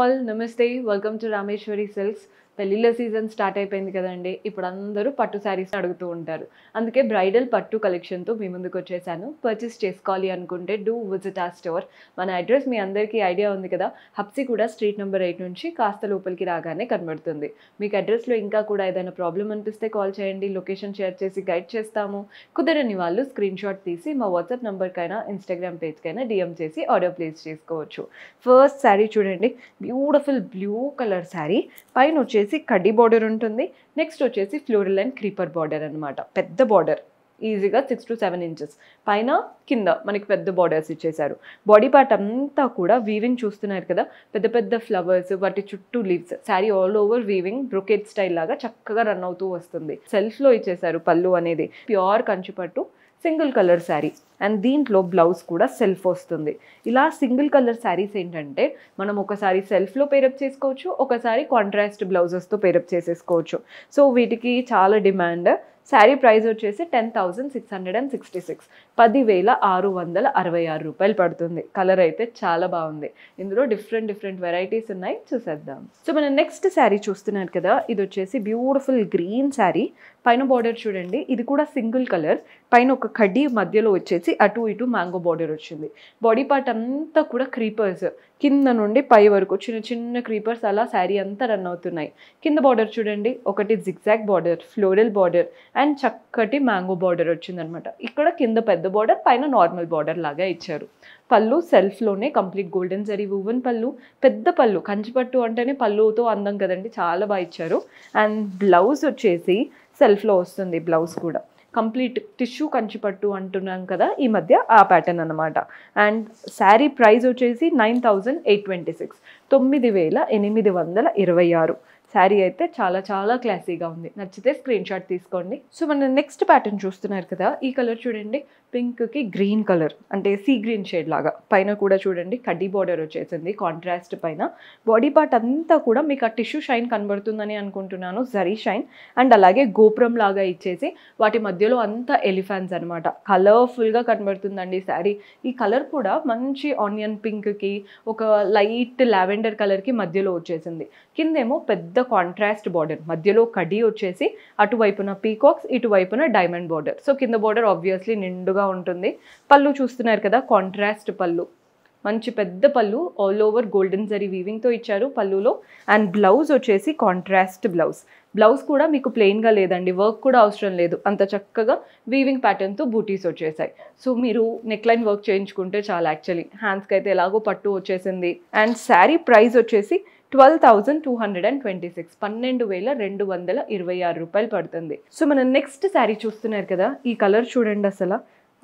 all, Namaste. Welcome to Rameshwari Silks. పెళ్ళిళ్ళ season start అయిపోయింది కదండి. ఇప్పుడు అందరూ పట్టు శారీస్ అడుగుతూ ఉంటారు. అందుకే బ్రైడల్ పట్టు కలెక్షన్తో మీ ముందుకు వచ్చేసాను. పర్చేస్ చేసుకోవాలి అనుకుంటే డూ విజిట్ ఆ స్టోర్. మన అడ్రస్ మీ అందరికీ ఐడియా ఉంది కదా, హబ్సిగూడ స్ట్రీట్ నెంబర్ 8 నుంచి కాస్త లోపలికి రాగానే కనబడుతుంది. మీకు అడ్రస్లో ఇంకా కూడా ఏదైనా ప్రాబ్లం అనిపిస్తే కాల్ చేయండి, లొకేషన్ షేర్ చేసి గైడ్ చేస్తాము. కుదరని వాళ్ళు స్క్రీన్ షాట్ తీసి మా వాట్సాప్ నెంబర్కైనా ఇన్స్టాగ్రామ్ పేజ్కైనా డిఎం చేసి ఆర్డర్ ప్లేస్ చేసుకోవచ్చు. ఫస్ట్ శారీ చూడండి, బ్యూటిఫుల్ బ్లూ కలర్ శారీ. పైన వచ్చేసి కడ్డీ బార్డర్ ఉంటుంది. నెక్స్ట్ వచ్చేసి ఫ్లోరల్ అండ్ క్రీపర్ బార్డర్ అనమాట. పెద్ద బార్డర్, ఈజీగా 6 to 7 inches. పైన కింద మనకి పెద్ద బార్డర్స్ ఇచ్చేసారు. బాడీ పార్ట్ అంతా కూడా వీవింగ్ చూస్తున్నారు కదా, పెద్ద పెద్ద ఫ్లవర్స్, వాటి చుట్టూ leaves. Sari all over weaving brocade style లాగా చక్కగా రన్ అవుతూ వస్తుంది. సెల్ఫ్లో ఇచ్చేసారు పళ్ళు అనేది. Pure Kanchipattu single colour sari and దీంట్లో బ్లౌజ్ కూడా సెల్ఫ్ వస్తుంది. ఇలా సింగిల్ కలర్ శారీస్ ఏంటంటే మనం ఒకసారి సెల్ఫ్లో పేరప్ చేసుకోవచ్చు, ఒకసారి కాంట్రాస్ట్ బ్లౌజెస్తో పేరప్ చేసేసుకోవచ్చు. సో వీటికి చాలా డిమాండ్. శారీ ప్రైస్ వచ్చేసి 10,666, 10,666 రూపాయలు పడుతుంది. కలర్ అయితే చాలా బాగుంది. ఇందులో డిఫరెంట్ వెరైటీస్ ఉన్నాయి, చూసేద్దాం. సో మన నెక్స్ట్ శారీ చూస్తున్నారు కదా, ఇది వచ్చేసి బ్యూటిఫుల్ గ్రీన్ శారీ. పైన బార్డర్ చూడండి, ఇది కూడా సింగిల్ కలర్. పైన ఒక కడ్డీ, మధ్యలో వచ్చేసి అటు ఇటు మ్యాంగో బార్డర్ వచ్చింది. బాడీ పార్ట్ అంతా కూడా క్రీపర్స్, కింద నుండి పై వరకు చిన్న చిన్న క్రీపర్స్ అలా శారీ అంతా రన్ అవుతున్నాయి. కింద బార్డర్ చూడండి, ఒకటి zigzag border, floral border and చక్కటి మ్యాంగో బార్డర్ వచ్చిందనమాట. ఇక్కడ కింద పెద్ద బార్డర్, పైన నార్మల్ బార్డర్ లాగా ఇచ్చారు. పళ్ళు సెల్ఫ్లోనే కంప్లీట్ గోల్డెన్ జరీ వువెన్ పళ్ళు, పెద్ద పళ్ళు. కంచిపట్టు అంటేనే పళ్ళుతో అందం కదండి, చాలా బాగా ఇచ్చారు. అండ్ బ్లౌజ్ వచ్చేసి సెల్ఫ్లో వస్తుంది. బ్లౌజ్ కూడా కంప్లీట్ టిష్యూ కంచిపట్టు అంటున్నాం కదా ఈ మధ్య, ఆ ప్యాటర్న్ అనమాట. అండ్ శారీ ప్రైస్ వచ్చేసి 9,826, 9,826. శారీ అయితే చాలా చాలా క్లాసీగా ఉంది. నచ్చితే స్క్రీన్ షాట్ తీసుకోండి. సో మన నెక్స్ట్ ప్యాటర్న్ చూస్తున్నారు కదా, ఈ కలర్ చూడండి, పింక్కి గ్రీన్ కలర్, అంటే సీ గ్రీన్ షేడ్ లాగా. పైన కూడా చూడండి కడ్డీ బార్డర్ వచ్చేసింది కాంట్రాస్ట్ పైన. బాడీ పార్ట్ అంతా కూడా మీకు ఆ టిష్యూ షైన్ కనబడుతుందని అనుకుంటున్నాను, జరీ షైన్. అండ్ అలాగే గోపురం లాగా ఇచ్చేసి వాటి మధ్యలో అంతా ఎలిఫెంట్స్ అనమాట. కలర్ఫుల్గా కనబడుతుందండి శారీ. ఈ కలర్ కూడా మంచి ఆనియన్ పింక్కి, ఒక లైట్ లావెండర్ కలర్కి మధ్యలో వచ్చేసింది. కిందేమో పెద్ద కాంట్రాస్ట్ బార్డర్, మధ్యలో కడ్డీ వచ్చేసి అటువైపున పీకాక్స్, ఇటువైపున డైమండ్ బార్డర్. సో కింద బార్డర్ ఆబ్వియస్లీ నిండుగా ఉంటుంది. పళ్ళు చూస్తున్నారు కదా, కాంట్రాస్ట్ పళ్ళు, మంచి పెద్ద పళ్ళు, ఆల్ ఓవర్ గోల్డెన్ జరీ వీవింగ్తో ఇచ్చారు పళ్ళులో. అండ్ బ్లౌజ్ వచ్చేసి కాంట్రాస్ట్ బ్లౌజ్. బ్లౌజ్ కూడా మీకు ప్లెయిన్గా లేదండి, వర్క్ కూడా అవసరం లేదు, అంత చక్కగా వీవింగ్ ప్యాటర్న్తో బూటీస్ వచ్చేసాయి. సో మీరు నెక్లైన్ వర్క్ చేయించుకుంటే చాలా. యాక్చువల్లీ హ్యాండ్స్కి అయితే ఎలాగో పట్టు వచ్చేసింది. అండ్ శారీ ప్రైస్ వచ్చేసి 12,226, 12,226 రూపాయలు పడుతుంది. సో మన నెక్స్ట్ శారీ చూస్తున్నారు కదా, ఈ కలర్ చూడండి. అసలు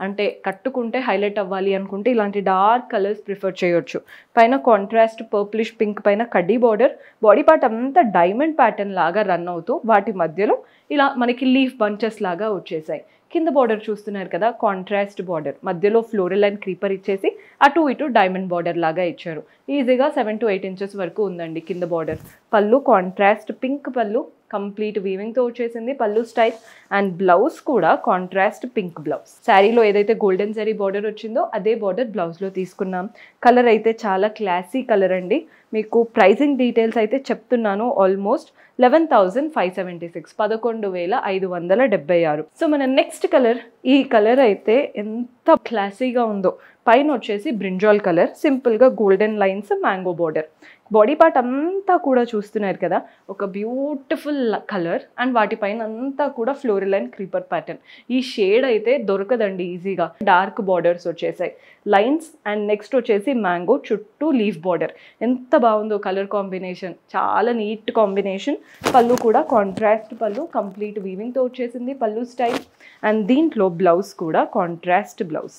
అంటే కట్టుకుంటే హైలైట్ అవ్వాలి అనుకుంటే ఇలాంటి డార్క్ కలర్స్ ప్రిఫర్ చేయొచ్చు. పైన కాంట్రాస్ట్ పర్ప్లిష్ పింక్ పైన కడ్డీ బార్డర్, బాడీ పార్ట్ అంతా డైమండ్ ప్యాటర్న్ లాగా రన్ అవుతూ వాటి మధ్యలో ఇలా మనకి లీఫ్ బంచెస్ లాగా వచ్చేసాయి. కింద బార్డర్ చూస్తున్నారు కదా, కాంట్రాస్ట్ బార్డర్, మధ్యలో ఫ్లోరల్ అండ్ క్రీపర్ ఇచ్చేసి అటు ఇటు డైమండ్ బార్డర్ లాగా ఇచ్చారు. ఈజీగా 7 to 8 inches వరకు ఉందండి కింద బార్డర్. పళ్ళు కాంట్రాస్ట్ పింక్ పళ్ళు, కంప్లీట్ వీవింగ్తో వచ్చేసింది పళ్ళు స్టైల్. అండ్ బ్లౌజ్ కూడా కాంట్రాస్ట్ పింక్ బ్లౌజ్. శారీలో ఏదైతే గోల్డెన్ జరీ బార్డర్ వచ్చిందో అదే బార్డర్ బ్లౌజ్లో తీసుకున్నాం. కలర్ అయితే చాలా క్లాసీ కలర్ అండి. మీకు ప్రైజింగ్ డీటెయిల్స్ అయితే చెప్తున్నాను. ఆల్మోస్ట్ 11,576, 11,576. సో మన నెక్స్ట్ కలర్, ఈ కలర్ అయితే ఎంత క్లాసీగా ఉందో. పైన వచ్చేసి బ్రింజాల్ కలర్, సింపుల్గా golden lines, mango border. Body part అంతా కూడా చూస్తున్నారు కదా, ఒక బ్యూటిఫుల్ కలర్. అండ్ వాటిపైన అంతా కూడా ఫ్లోరల్ అండ్ క్రీపర్ ప్యాటర్న్. ఈ షేడ్ అయితే దొరకదండి ఈజీగా. డార్క్ బార్డర్స్ వచ్చేసాయి, లైన్స్. అండ్ నెక్స్ట్ వచ్చేసి మ్యాంగో, చుట్టూ లీఫ్ బార్డర్. ఎంత బాగుందో కలర్ కాంబినేషన్, చాలా నీట్ కాంబినేషన్. పళ్ళు కూడా కాంట్రాస్ట్ పళ్ళు, కంప్లీట్ వీవింగ్తో వచ్చేసింది పళ్ళు స్టైల్. అండ్ దీంట్లో బ్లౌజ్ కూడా కాంట్రాస్ట్ బ్లౌజ్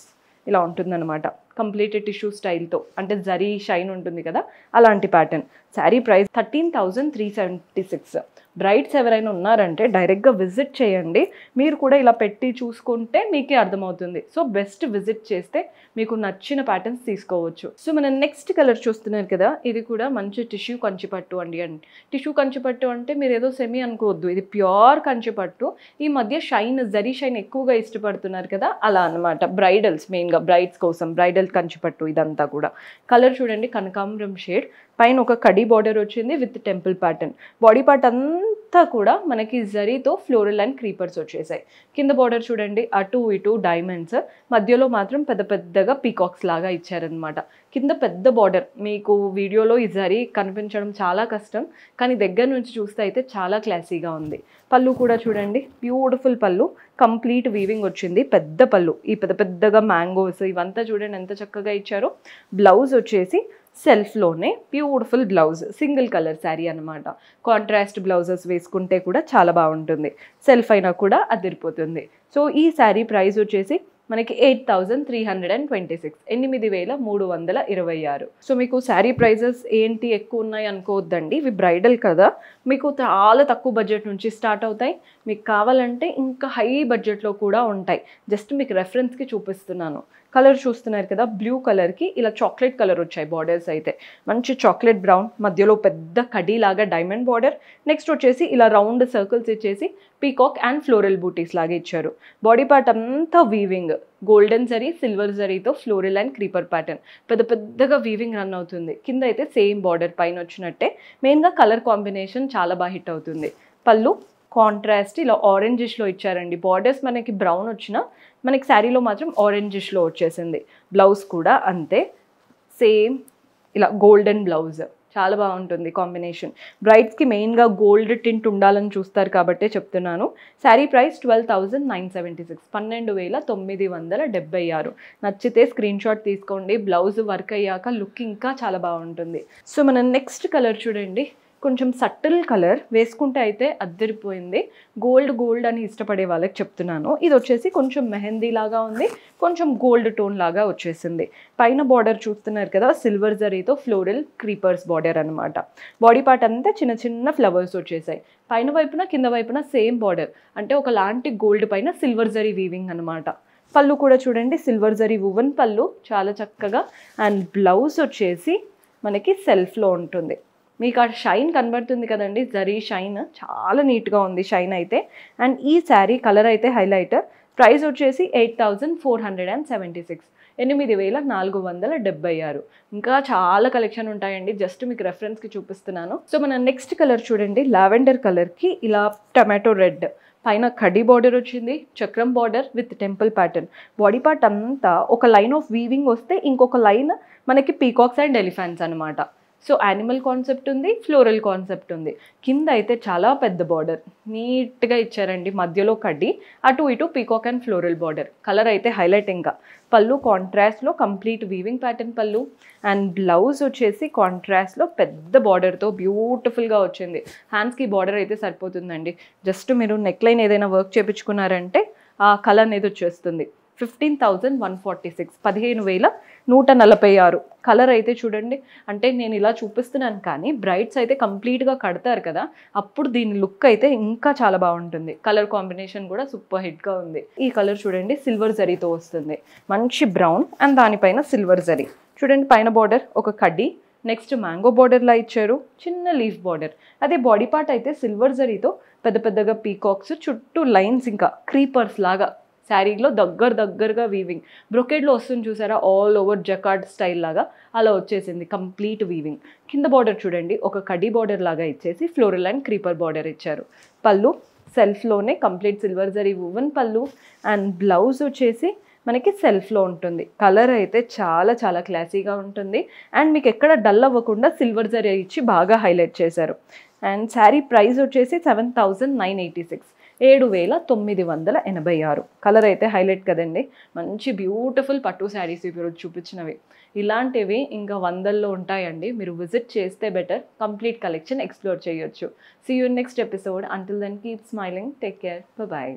ఇలా ఉంటుందన్నమాట, కంప్లీట్ టిష్యూ స్టైల్తో, అంటే జరీ షైన్ ఉంటుంది కదా అలాంటి ప్యాటర్న్. శారీ ప్రైస్ 13,376, బ్రైడ్స్ ఎవరైనా ఉన్నారంటే డైరెక్ట్గా విజిట్ చేయండి. మీరు కూడా ఇలా పెట్టి చూసుకుంటే మీకే అర్థమవుతుంది. సో బెస్ట్ విజిట్ చేస్తే మీకు నచ్చిన ప్యాటర్న్స్ తీసుకోవచ్చు. సో మనం నెక్స్ట్ కలర్ చూస్తున్నారు కదా, ఇది కూడా మంచి టిష్యూ కంచిపట్టు అండి. టిష్యూ కంచిపట్టు అంటే మీరు ఏదో సెమీ అనుకోవద్దు, ఇది ప్యూర్ కంచిపట్టు. ఈ మధ్య షైన్, జరీ షైన్ ఎక్కువగా ఇష్టపడుతున్నారు కదా, అలా అనమాట. బ్రైడల్స్, మెయిన్గా బ్రైడ్స్ కోసం బ్రైడల్ కంచిపట్టు ఇదంతా కూడా. కలర్ చూడండి, కనకాంబరం షేడ్, పైన ఒక కడి బార్డర్ వచ్చింది with temple pattern. Body part అంతా కూడా మనకి జరీతో ఫ్లోరల్ అండ్ క్రీపర్స్ వచ్చేసాయి. కింద బార్డర్ చూడండి, అటు ఇటు డైమండ్స్, మధ్యలో మాత్రం పెద్ద పెద్దగా పీకాక్స్ లాగా ఇచ్చారనమాట. కింద పెద్ద బార్డర్, మీకు వీడియోలో ఈ జరీ కనిపించడం చాలా కష్టం, కానీ దగ్గర నుంచి చూస్తే అయితే చాలా క్లాసీగా ఉంది. పళ్ళు కూడా చూడండి, బ్యూటిఫుల్ పళ్ళు, కంప్లీట్ వీవింగ్ వచ్చింది, పెద్ద పళ్ళు. ఈ పెద్ద పెద్దగా మ్యాంగోస్ ఇవంతా చూడండి ఎంత చక్కగా ఇచ్చారో. బ్లౌజ్ వచ్చేసి సెల్ఫ్లోనే beautiful blouse, single colour sari అనమాట. కాంట్రాస్ట్ బ్లౌజెస్ వేసుకుంటే కూడా చాలా బాగుంటుంది, సెల్ఫ్ అయినా కూడా అదిరిపోతుంది. సో ఈ శారీ ప్రైస్ వచ్చేసి మనకి 8,326, 8,326. సో మీకు శారీ ప్రైజెస్ ఏంటి ఎక్కువ ఉన్నాయి అనుకోవద్దండి, ఇవి బ్రైడల్ కదా, మీకు చాలా తక్కువ బడ్జెట్ నుంచి స్టార్ట్ అవుతాయి. మీకు కావాలంటే ఇంకా హై బడ్జెట్లో కూడా ఉంటాయి. జస్ట్ మీకు రెఫరెన్స్కి చూపిస్తున్నాను. కలర్ చూస్తున్నారు కదా, బ్లూ కలర్కి ఇలా చాక్లెట్ కలర్ వచ్చాయి బార్డర్స్ అయితే. మంచి చాక్లెట్ బ్రౌన్, మధ్యలో పెద్ద కడీలాగా డైమండ్ బార్డర్. నెక్స్ట్ వచ్చేసి ఇలా రౌండ్ సర్కిల్స్ ఇచ్చేసి పీకాక్ అండ్ ఫ్లోరల్ బూటీస్ లాగా ఇచ్చారు. బాడీ పార్ట్ అంతా వీవింగ్, గోల్డెన్ జరీ, సిల్వర్ జరీతో ఫ్లోరల్ అండ్ క్రీపర్ ప్యాటర్న్, పెద్ద పెద్దగా వీవింగ్ రన్ అవుతుంది. కింద అయితే సేమ్ బార్డర్ పైన వచ్చినట్టే. మెయిన్గా కలర్ కాంబినేషన్ చాలా బాగా హిట్ అవుతుంది. పళ్ళు కాంట్రాస్ట్ ఇలా ఆరెంజిష్లో ఇచ్చారండి. బార్డర్స్ మనకి బ్రౌన్ వచ్చినా మనకి శారీలో మాత్రం ఆరెంజిష్లో వచ్చేసింది. బ్లౌజ్ కూడా అంతే, సేమ్ ఇలా గోల్డెన్ బ్లౌజ్, చాలా బాగుంటుంది కాంబినేషన్. బ్రైడ్స్కి మెయిన్గా గోల్డ్ టింట్ ఉండాలని చూస్తారు కాబట్టే చెప్తున్నాను. శారీ ప్రైస్ 12,976, 12,976. నచ్చితే స్క్రీన్ షాట్ తీసుకోండి. బ్లౌజ్ వర్క్ అయ్యాక లుక్ ఇంకా చాలా బాగుంటుంది. సో మనం నెక్స్ట్ కలర్ చూడండి, కొంచెం సటిల్ కలర్, వేసుకుంటే అయితే అద్దరిపోయింది. గోల్డ్ అని ఇష్టపడే వాళ్ళకి చెప్తున్నాను. ఇది వచ్చేసి కొంచెం మెహందీ లాగా ఉంది, కొంచెం గోల్డ్ టోన్ లాగా వచ్చేసింది. పైన బార్డర్ చూస్తున్నారు కదా, సిల్వర్ జరీతో ఫ్లోరల్ క్రీపర్స్ బార్డర్ అనమాట. బాడీ పార్ట్ అంతా చిన్న చిన్న ఫ్లవర్స్ వచ్చేసాయి. పైన వైపున కింద వైపున సేమ్ బార్డర్, అంటే ఒకలాంటి గోల్డ్ పైన సిల్వర్ జరీ వీవింగ్ అనమాట. పళ్ళు కూడా చూడండి, సిల్వర్ జరీ వువెన్ పళ్ళు, చాలా చక్కగా. అండ్ బ్లౌజ్ వచ్చేసి మనకి సెల్ఫ్లో ఉంటుంది. మీకు ఆ షైన్ కనబడుతుంది కదండి, జరీ షైన్ చాలా నీట్గా ఉంది షైన్ అయితే. అండ్ ఈ శారీ కలర్ అయితే హైలైట్. ప్రైస్ వచ్చేసి 8,476, 8,476. ఇంకా చాలా కలెక్షన్ ఉంటాయండి, జస్ట్ మీకు రెఫరెన్స్కి చూపిస్తున్నాను. సో మన నెక్స్ట్ కలర్ చూడండి, లావెండర్ కలర్కి ఇలా టమాటో రెడ్, పైన కడ్డీ బార్డర్ వచ్చింది, చక్రం border with temple pattern. Body part అంతా ఒక లైన్ ఆఫ్ వీవింగ్ వస్తే ఇంకొక లైన్ మనకి పీకాక్స్ అండ్ ఎలిఫెంట్స్ అనమాట. సో యానిమల్ కాన్సెప్ట్ ఉంది, ఫ్లోరల్ కాన్సెప్ట్ ఉంది. కింద అయితే చాలా పెద్ద బార్డర్ నీట్గా ఇచ్చారండి, మధ్యలో కడ్డీ, అటు ఇటు peacock and floral border. Colour అయితే హైలైట్. ఇంకా పళ్ళు కాంట్రాస్ట్లో కంప్లీట్ వీవింగ్ ప్యాటర్న్ పళ్ళు. అండ్ బ్లౌజ్ వచ్చేసి కాంట్రాస్ట్లో పెద్ద బార్డర్తో బ్యూటిఫుల్గా వచ్చింది. హ్యాండ్స్కి బార్డర్ అయితే సరిపోతుందండి. జస్ట్ మీరు నెక్ లైన్ ఏదైనా వర్క్ చేయించుకున్నారంటే ఆ కలర్ అనేది వచ్చేస్తుంది. 15,146, 15,146. కలర్ అయితే చూడండి, అంటే నేను ఇలా చూపిస్తున్నాను కానీ బ్రైడ్స్ అయితే కంప్లీట్గా కడతారు కదా, అప్పుడు దీని లుక్ అయితే ఇంకా చాలా బాగుంటుంది. కలర్ కాంబినేషన్ కూడా సూపర్ హిట్గా ఉంది. ఈ కలర్ చూడండి, సిల్వర్ జరీతో వస్తుంది, మంచి బ్రౌన్ అండ్ దానిపైన సిల్వర్ జరీ. చూడండి పైన బార్డర్ ఒక కడ్డీ, నెక్స్ట్ మ్యాంగో బార్డర్లా ఇచ్చారు, చిన్న లీఫ్ బార్డర్. అదే బాడీ పార్ట్ అయితే సిల్వర్ జరీతో పెద్ద పెద్దగా పీకాక్స్, చుట్టూ లైన్స్, ఇంకా క్రీపర్స్ లాగా శారీలో దగ్గరగా వీవింగ్. బ్రొకెడ్లో వస్తుంది చూసారా, ఆల్ ఓవర్ జకార్డ్ స్టైల్ లాగా అలా వచ్చేసింది కంప్లీట్ వీవింగ్. కింద బార్డర్ చూడండి, ఒక కడ్డీ బార్డర్ లాగా ఇచ్చేసి ఫ్లోరల్ అండ్ క్రీపర్ బార్డర్ ఇచ్చారు. పళ్ళు సెల్ఫ్లోనే కంప్లీట్ సిల్వర్ జరీ వువెన్ పళ్ళు. అండ్ బ్లౌజ్ వచ్చేసి మనకి సెల్ఫ్లో ఉంటుంది. కలర్ అయితే చాలా చాలా క్లాసీగా ఉంటుంది. అండ్ మీకు ఎక్కడ డల్ అవ్వకుండా సిల్వర్ జరీ ఇచ్చి బాగా హైలైట్ చేశారు. అండ్ శారీ ప్రైస్ వచ్చేసి 7,986, 7,986. కలర్ అయితే హైలైట్ కదండి, మంచి బ్యూటిఫుల్ పట్టు శారీస్ ఇప్పుడు చూపించినవి. ఇలాంటివి ఇంకా వందల్లో ఉంటాయండి, మీరు విజిట్ చేస్తే బెటర్. కంప్లీట్ కలెక్షన్ ఎక్స్ప్లోర్ చేయొచ్చు. See you next episode. Until then keep smiling, take care, bye.